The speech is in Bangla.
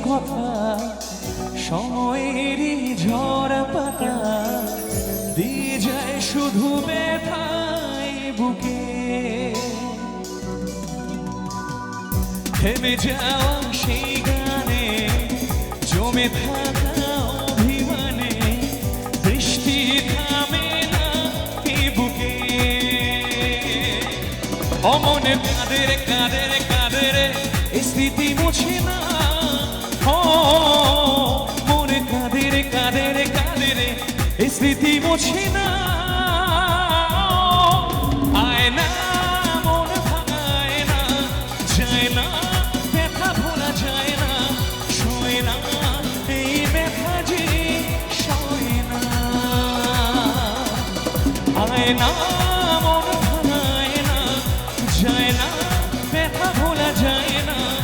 কথা সময়েরই ঝরা পাতা দিয়ে যায় শুধু ব্যথায় বুকে থেমে যাওয়া সেই গানে জমে থাকা অভিমানে বৃষ্টি থামে না এই বুকে অমনে কাঁদের কাঁদের কাঁদের স্মৃতি মুছে না মনে কাঁদের কাঁদের কাঁদের স্মৃতি মুছে না আয় না মন ভাঙায় না যায় না ব্যথা ভোলা যায় না শোয় না এই ব্যথা যে শোয় না আয় না